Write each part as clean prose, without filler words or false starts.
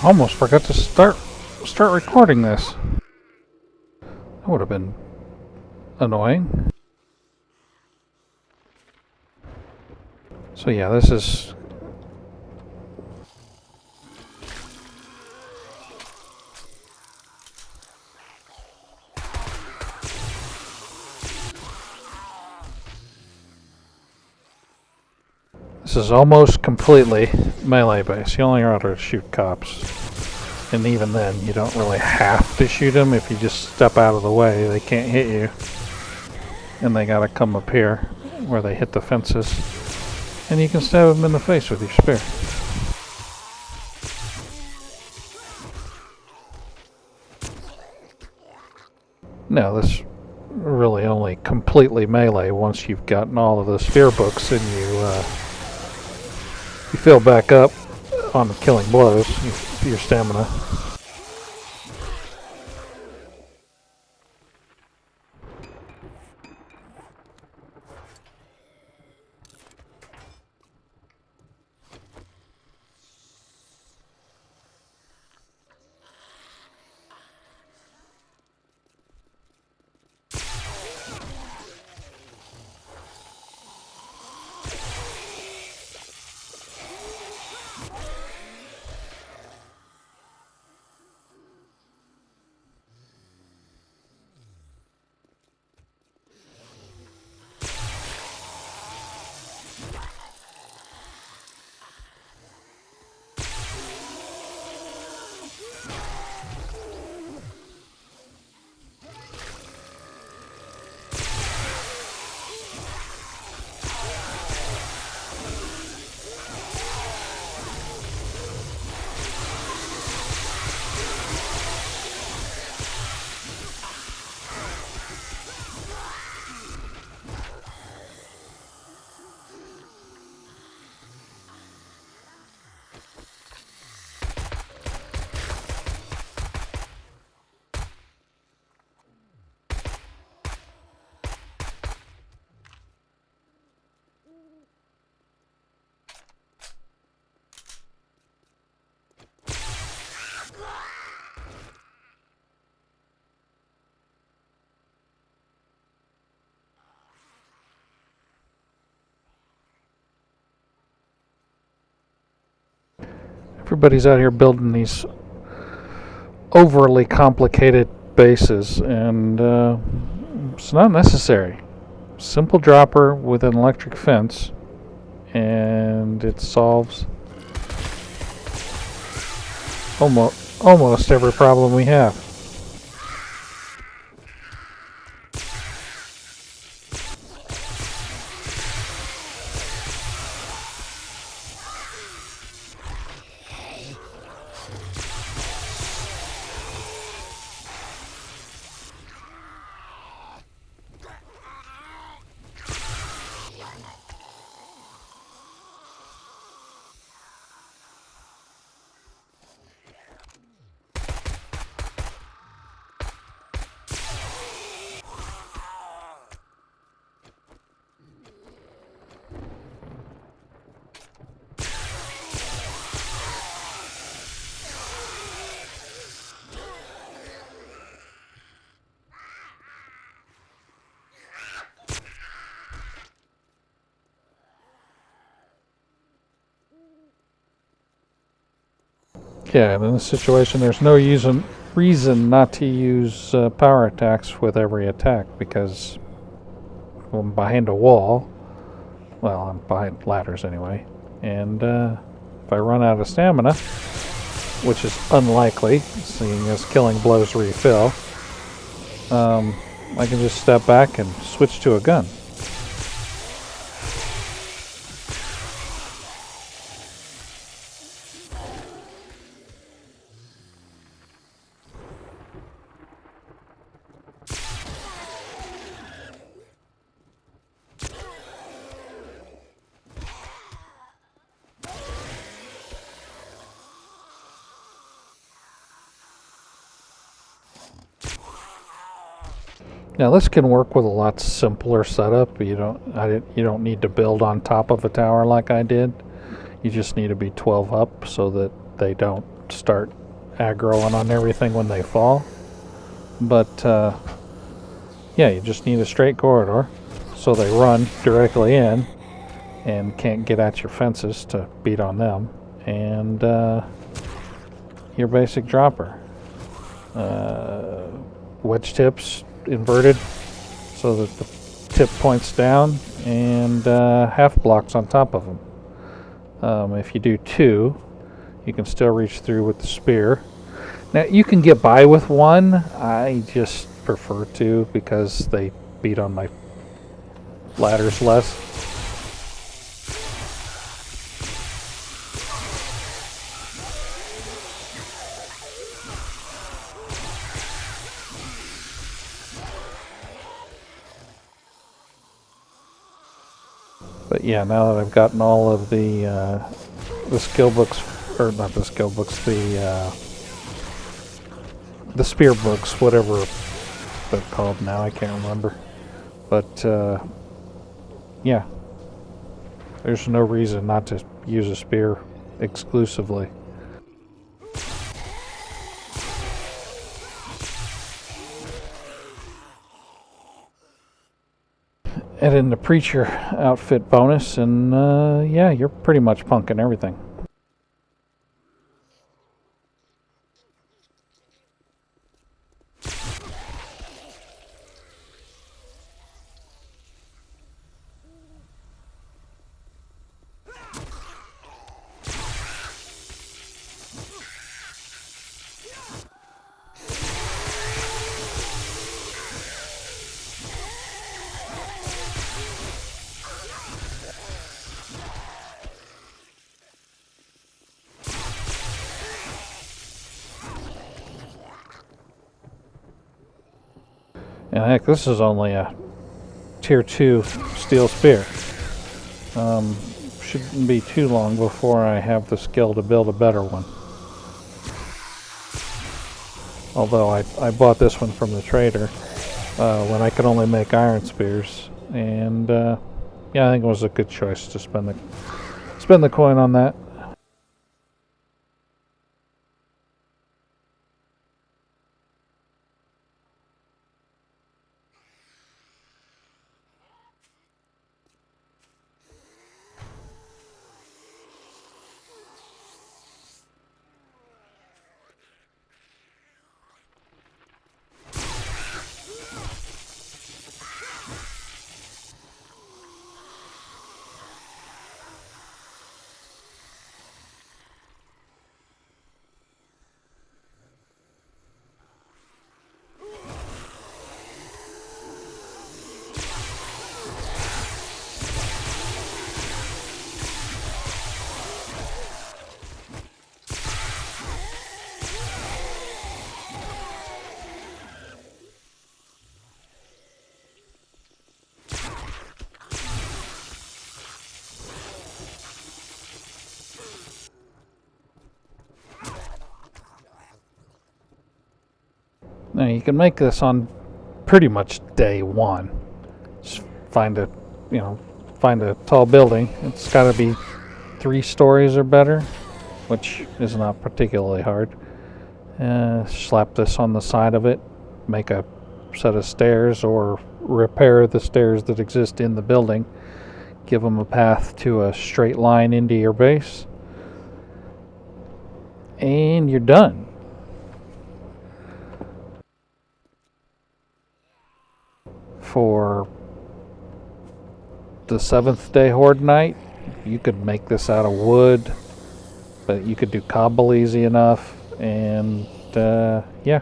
Almost forgot to start recording this. That would have been annoying. So yeah, this is almost completely melee based. You only are to shoot cops. And even then, you don't really have to shoot them. If you just step out of the way, they can't hit you. And they gotta come up here where they hit the fences. And you can stab them in the face with your spear. Now, this really only completely melee once you've gotten all of the spear books and you fill back up on the killing blows, your stamina. Everybody's out here building these overly complicated bases, and it's not necessary. Simple dropper with an electric fence, and it solves almost every problem we have. Yeah, and in this situation, there's no reason not to use power attacks with every attack, because I'm behind a wall. Well, I'm behind ladders anyway. And if I run out of stamina, which is unlikely, seeing as killing blows refill, I can just step back and switch to a gun. Now this can work with a lot simpler setup. You don't need to build on top of a tower like I did. You just need to be 12 up so that they don't start aggroing on everything when they fall. But yeah, you just need a straight corridor so they run directly in and can't get at your fences to beat on them. And your basic dropper. Wedge tips inverted so that the tip points down, and half blocks on top of them. If you do two, you can still reach through with the spear. Now you can get by with one. I just prefer two because they beat on my ladders less. But yeah, now that I've gotten all of the skill books, or not the skill books, the spear books, whatever they're called now, I can't remember. But yeah, there's no reason not to use a spear exclusively. Add in the preacher outfit bonus, and yeah, you're pretty much punking everything. And heck, this is only a tier 2 steel spear. Shouldn't be too long before I have the skill to build a better one. Although I bought this one from the trader when I could only make iron spears, and yeah, I think it was a good choice to spend the coin on that. Now you can make this on pretty much day one. Just find a tall building. It's got to be 3 stories or better, which is not particularly hard. Slap this on the side of it, make a set of stairs, or repair the stairs that exist in the building. Give them a path to a straight line into your base, and you're done. For the 7th day horde night, you could make this out of wood, but you could do cobble easy enough, and yeah.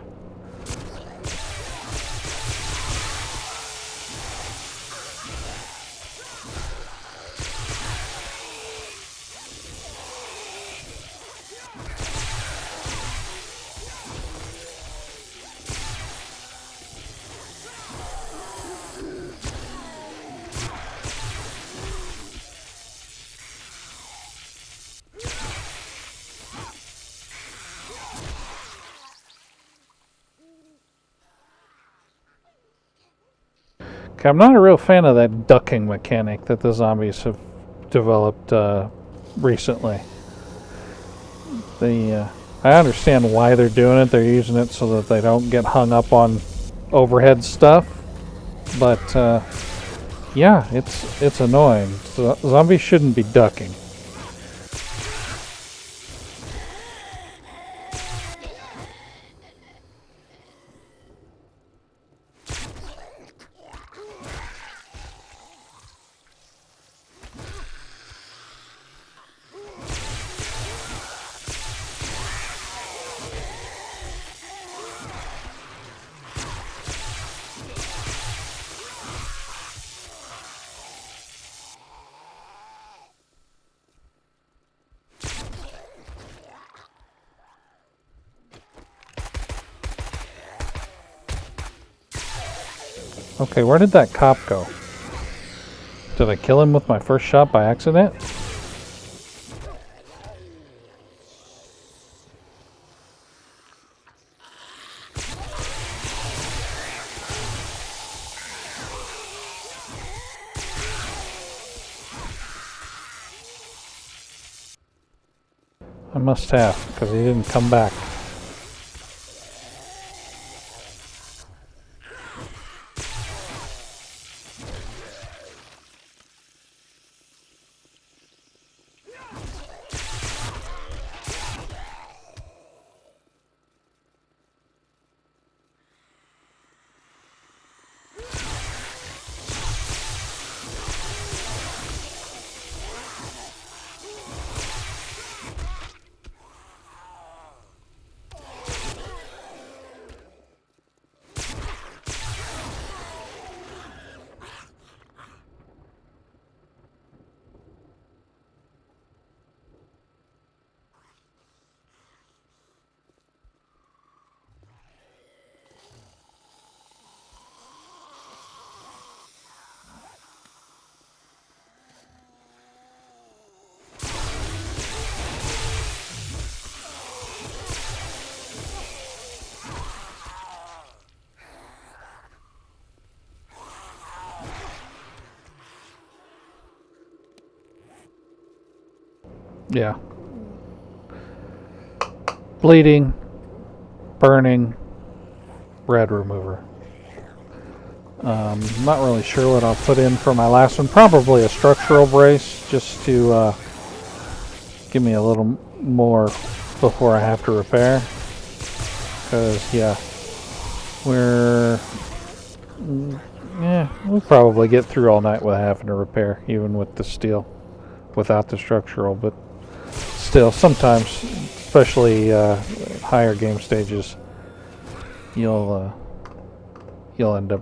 I'm not a real fan of that ducking mechanic that the zombies have developed recently. I understand why they're doing it. They're using it so that they don't get hung up on overhead stuff. But yeah, it's annoying. Zombies shouldn't be ducking. Okay, where did that cop go? Did I kill him with my first shot by accident? I must have, because he didn't come back. Yeah. Bleeding, burning, red remover. Not really sure what I'll put in for my last one. Probably a structural brace, just to give me a little more before I have to repair. Because, yeah, we'll probably get through all night with having to repair, even with the steel, without the structural. But still, sometimes, especially higher game stages, you'll end up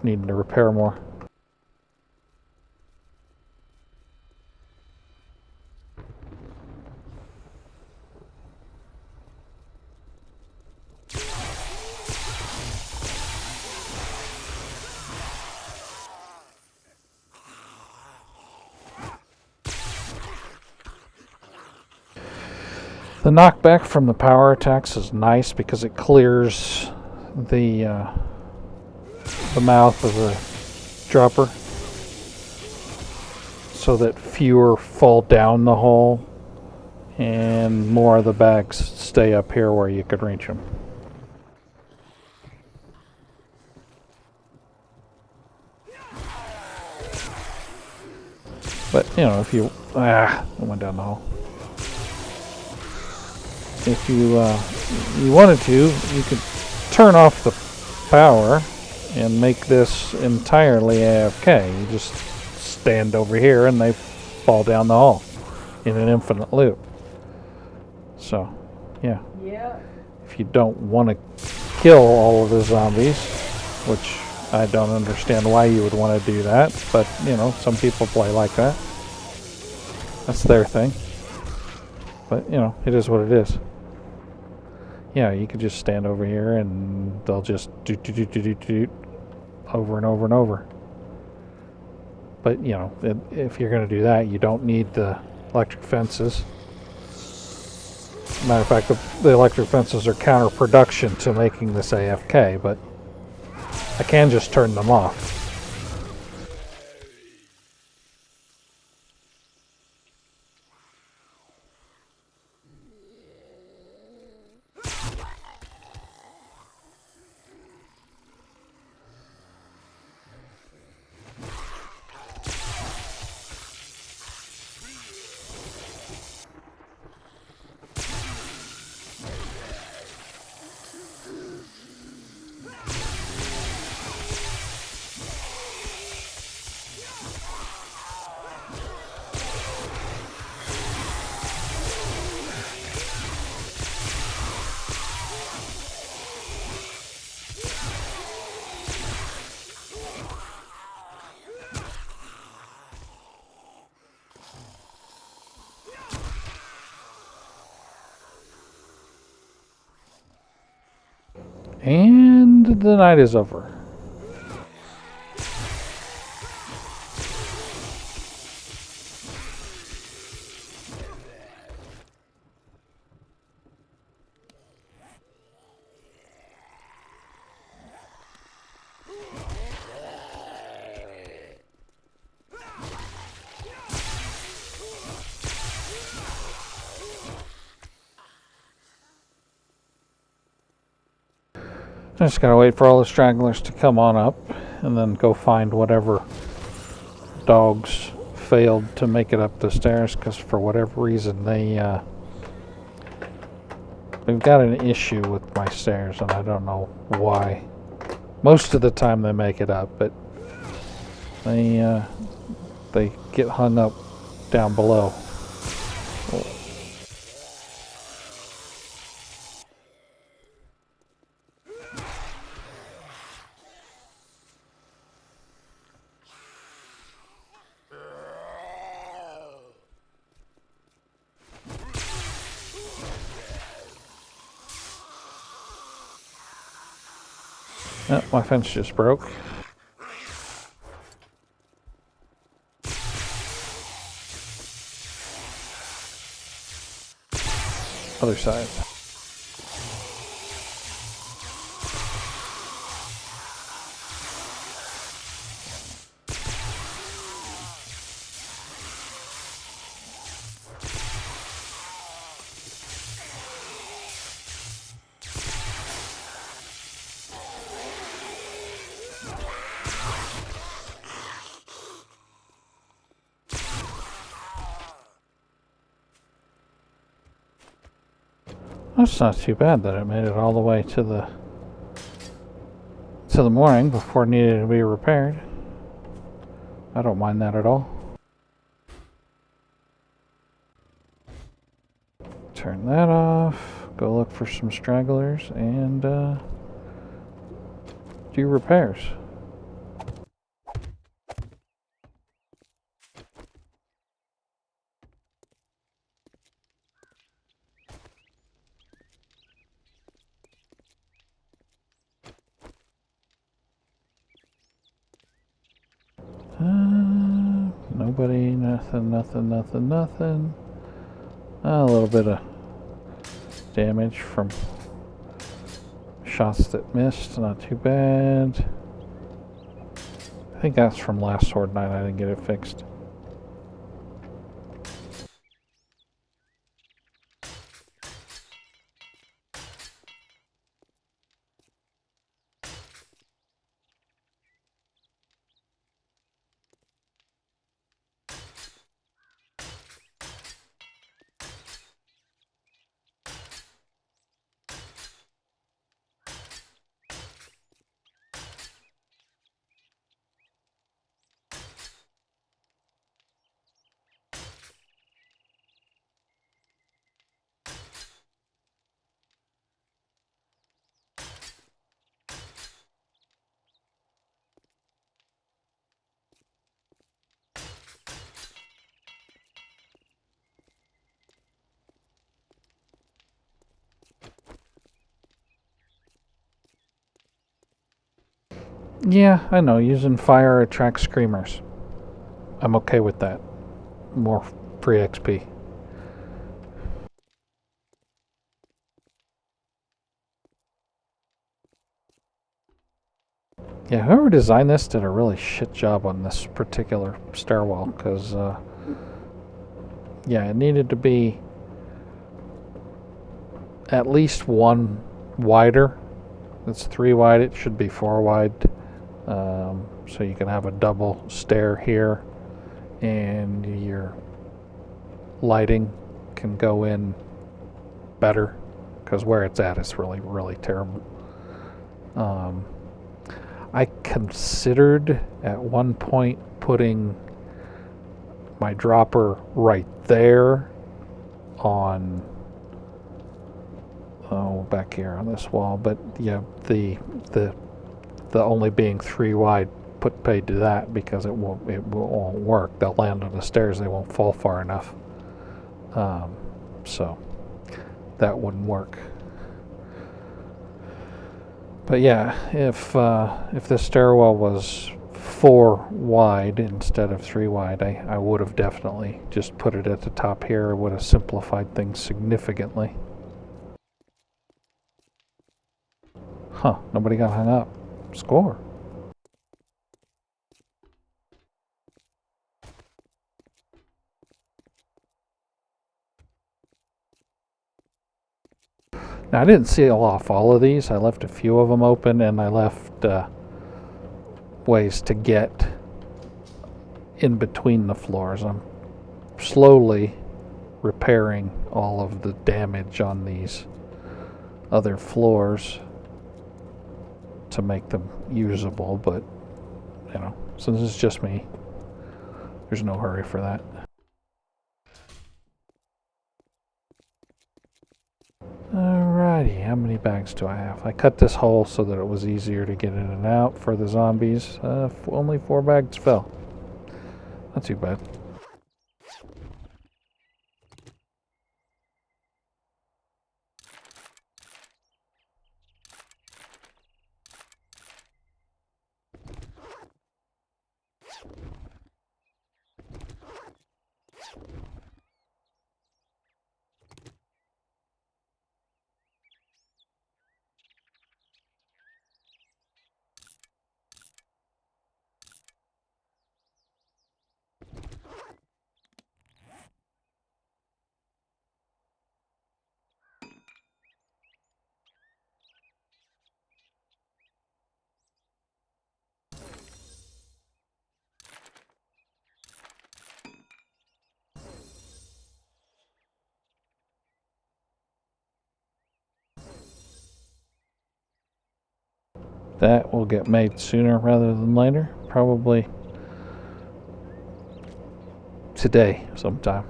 needing to repair more. The knockback from the power attacks is nice because it clears the mouth of the dropper so that fewer fall down the hole and more of the bags stay up here where you could reach them. But, you know, if you... it went down the hole. If you wanted to, you could turn off the power and make this entirely AFK. You just stand over here and they fall down the hall in an infinite loop. So, yeah. If you don't want to kill all of the zombies, which I don't understand why you would want to do that, but, you know, some people play like that. That's their thing. But, you know, it is what it is. Yeah, you could just stand over here and they'll just do over and over and over. But, you know, if you're going to do that, you don't need the electric fences. Matter of fact, the electric fences are counterproduction to making this AFK, but I can just turn them off. And the night is over. I just gotta wait for all the stragglers to come on up and then go find whatever dogs failed to make it up the stairs, because for whatever reason they've got an issue with my stairs and I don't know why. Most of the time they make it up, but they get hung up down below. Oh, my fence just broke. Other side. That's not too bad that it made it all the way to the morning before it needed to be repaired. I don't mind that at all. Turn that off, go look for some stragglers, and do repairs. Nobody, nothing. A little bit of damage from shots that missed, not too bad. I think that's from last horde night, I didn't get it fixed. Yeah, I know, using fire attracts screamers. I'm okay with that. More free XP. Yeah, whoever designed this did a really shit job on this particular stairwell, because, yeah, it needed to be at least one wider. It's 3 wide, it should be 4 wide. So you can have a double stair here, and your lighting can go in better, because where it's at is really, really terrible. I considered at one point putting my dropper right there on, back here on this wall, but yeah, the only being 3 wide paid to that, because it won't work. They'll land on the stairs, they won't fall far enough. So that wouldn't work. But yeah, if this stairwell was 4 wide instead of 3 wide, I would have definitely just put it at the top here. It would have simplified things significantly. Huh, nobody got hung up. Score. Now, I didn't seal off all of these. I left a few of them open, and I left ways to get in between the floors. I'm slowly repairing all of the damage on these other floors to make them usable, but you know, since it's just me, there's no hurry for that. Alrighty, how many bags do I have? I cut this hole so that it was easier to get in and out for the zombies. Only 4 bags fell. Not too bad. That will get made sooner rather than later. Probably today sometime.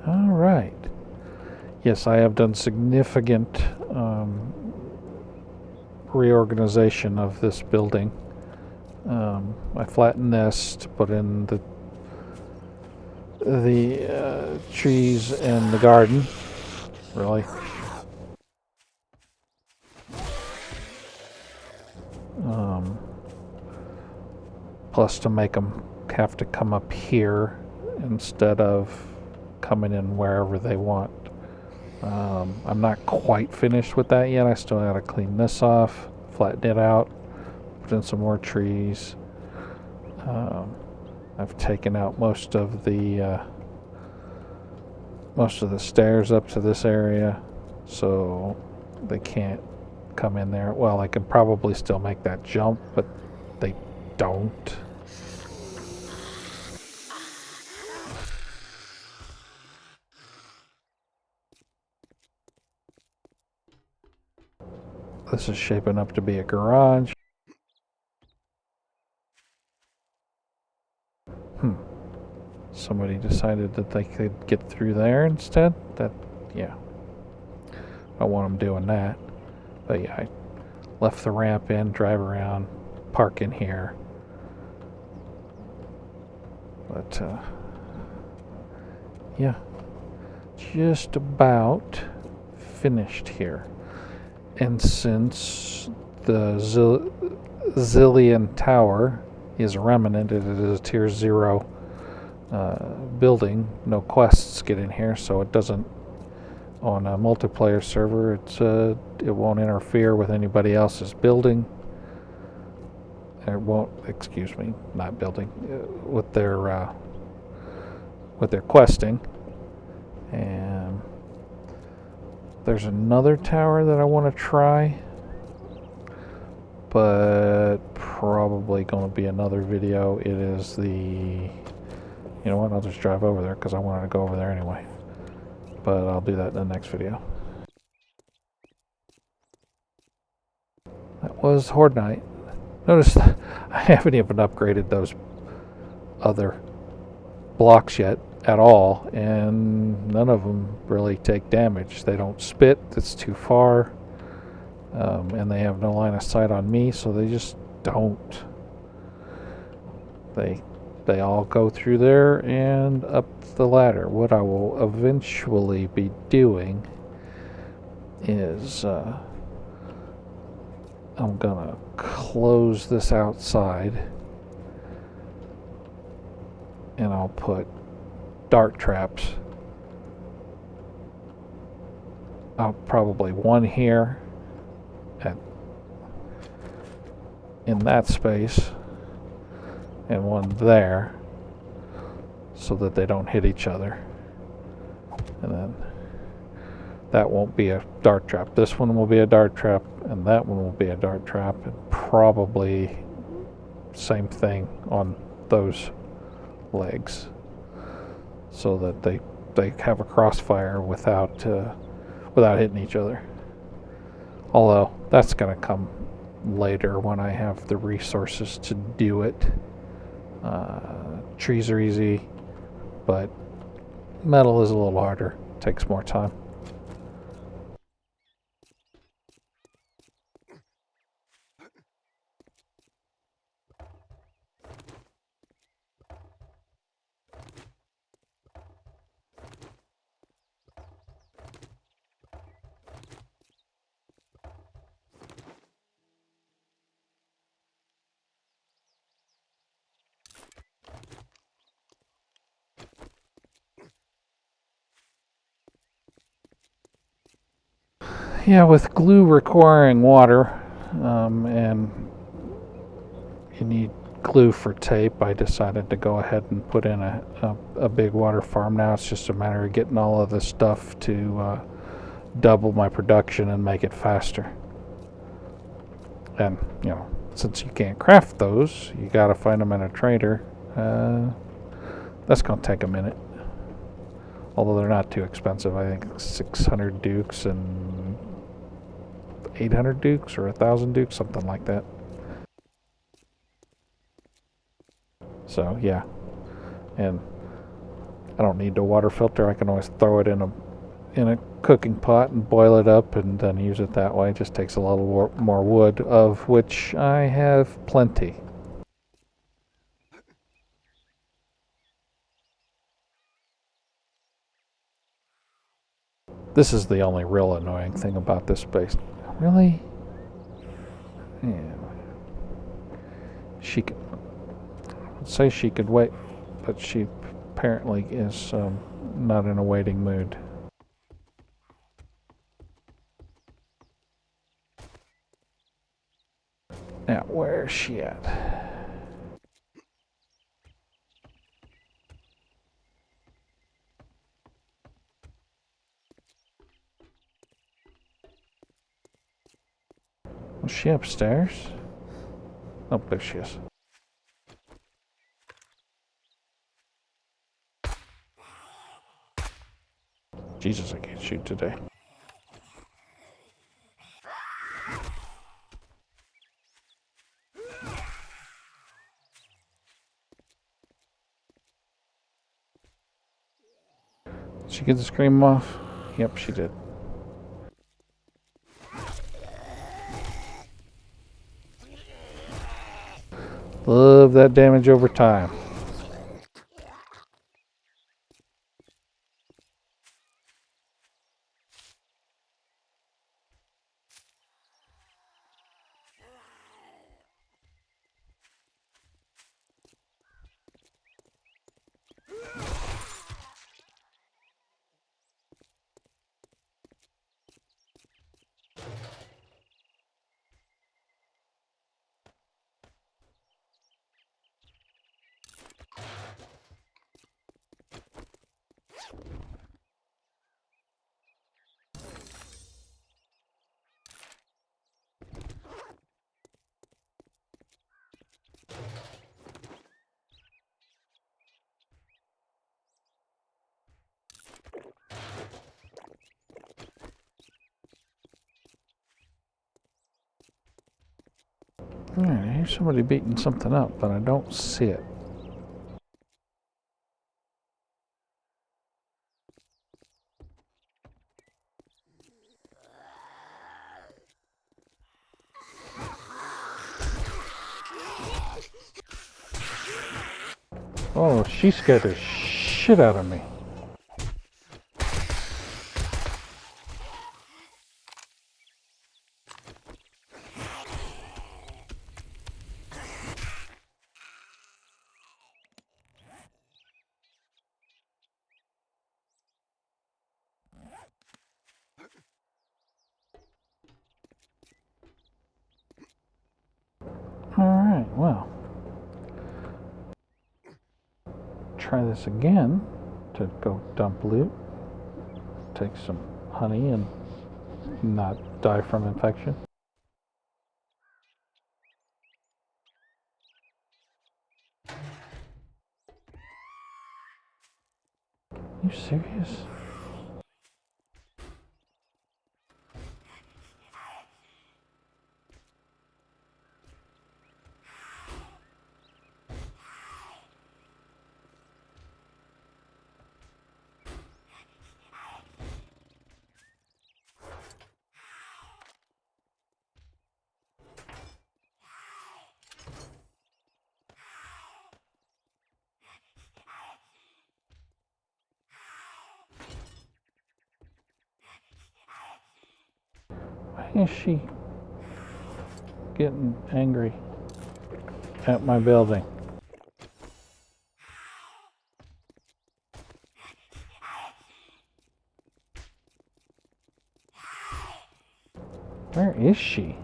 Alright. Yes, I have done significant reorganization of this building. I flattened this to put in the trees and the garden. Really. Plus to make them have to come up here instead of coming in wherever they want. I'm not quite finished with that yet. I still got to clean this off, flatten it out, put in some more trees. I've taken out most of the stairs up to this area, so they can't come in there. Well, I can probably still make that jump, but they don't. This is shaping up to be a garage. Somebody decided that they could get through there instead. Yeah. I want them doing that. But yeah, I left the ramp in, drive around, park in here. But, yeah. Just about finished here. And since the Zillion Tower is a remnant, it is a tier 0 building, no quests get in here, so it doesn't, on a multiplayer server, it won't interfere with anybody else's building. It won't, excuse me, not building, with their questing. And there's another tower that I want to try, but probably going to be another video. It is you know what, I'll just drive over there because I wanted to go over there anyway. But I'll do that in the next video. That was Horde Night. Notice that I haven't even upgraded those other blocks yet at all, and none of them really take damage. They don't spit, it's too far, and they have no line of sight on me, so they just don't. They They all go through there and up the ladder. What I will eventually be doing is I'm gonna close this outside and I'll put dart traps. Probably one here in that space and one there so that they don't hit each other. And then that won't be a dart trap. This one will be a dart trap and that one will be a dart trap, and probably same thing on those legs so that they have a crossfire without hitting each other. Although that's going to come later when I have the resources to do it. Trees are easy, but metal is a little harder. Takes more time. Yeah, with glue requiring water, and you need glue for tape, I decided to go ahead and put in a big water farm. Now it's just a matter of getting all of this stuff to double my production and make it faster. And, since you can't craft those, you gotta find them in a trader. That's gonna take a minute. Although they're not too expensive. I think 600 dukes and 800 dukes or 1,000 dukes, something like that. So yeah, and I don't need a water filter. I can always throw it in a cooking pot and boil it up and then use it that way. It just takes a little more wood, of which I have plenty. This is the only real annoying thing about this base. Really? Yeah. She could say she could wait, but she apparently is not in a waiting mood. Now, where is she at? Was she upstairs? Oh, there she is. Jesus, I can't shoot today. Did she get the scream off? Yep, she did. Love that damage over time. Alright, I hear somebody beating something up, but I don't see it. Oh, she scared the shit out of me. Alright, well. Try this again to go dump loot. Take some honey and not die from infection. You serious? Why is she getting angry at my building? Where is she?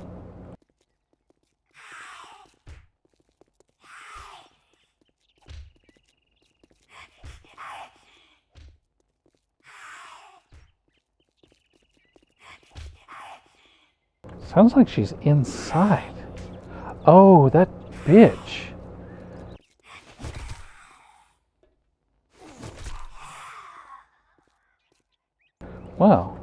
Sounds like she's inside. Oh, that bitch. Well.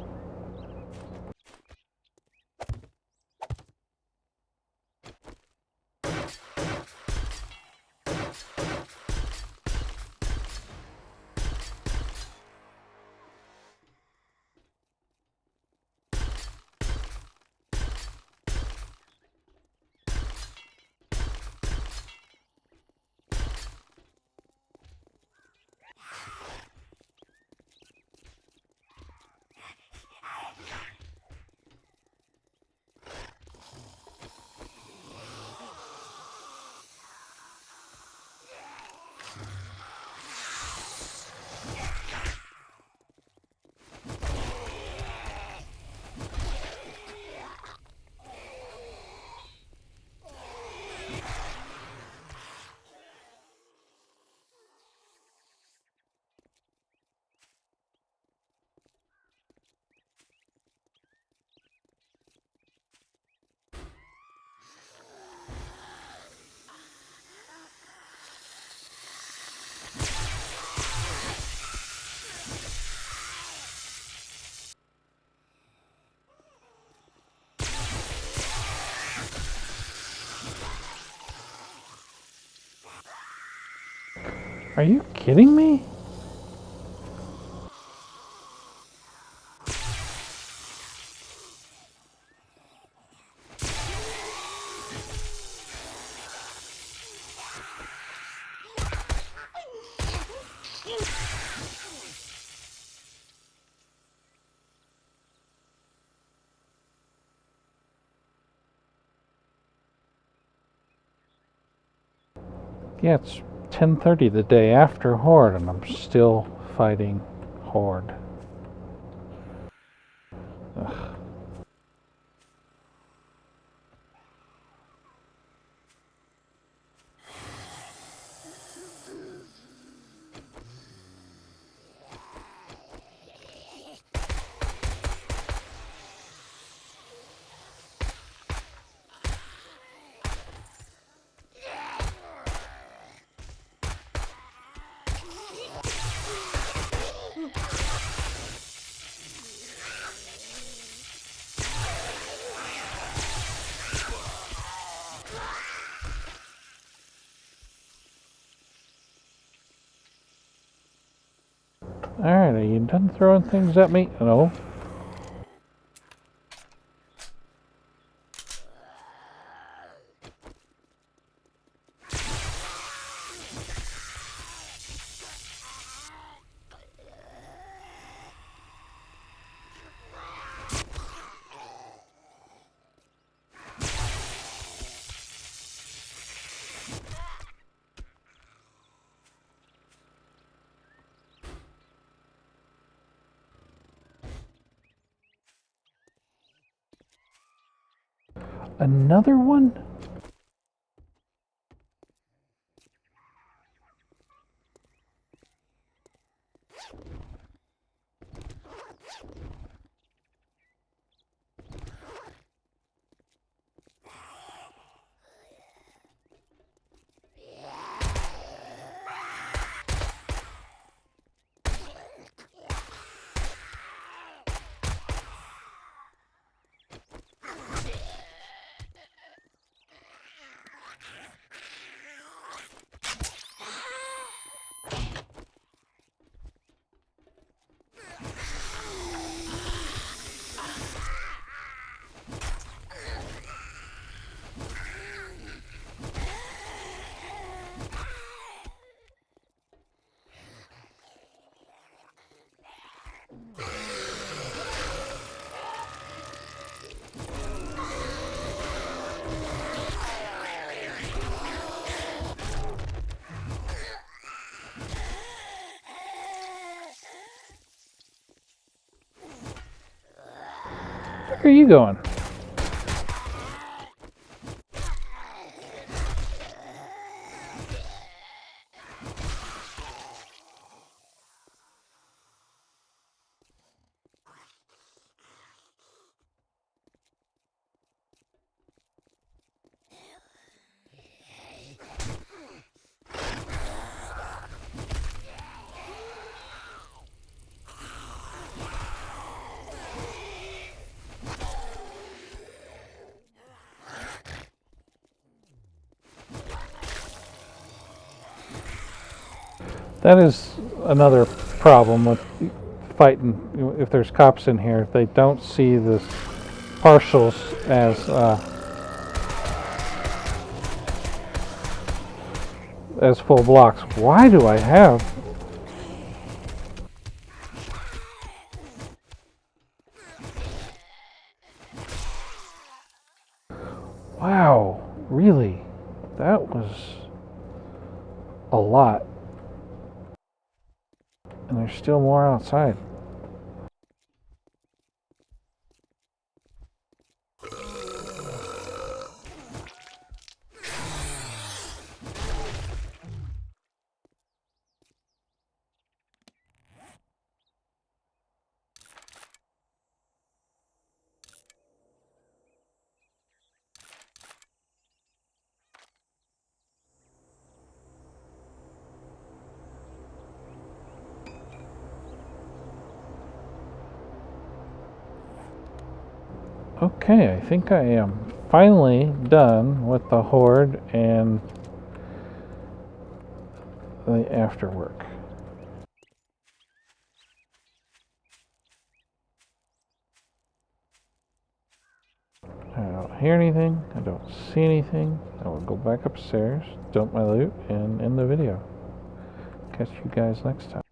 Are you kidding me? Yeah, it's 10:30 the day after Horde, and I'm still fighting Horde. Ugh. Alright, are you done throwing things at me? No. Another one? Where are you going? That is another problem with fighting. If there's cops in here, they don't see the partials as full blocks. Why do I have? Wow, really? That was a lot. And there's still more outside. Okay, I think I am finally done with the horde and the afterwork. I don't hear anything, I don't see anything. I will go back upstairs, dump my loot, and end the video. Catch you guys next time.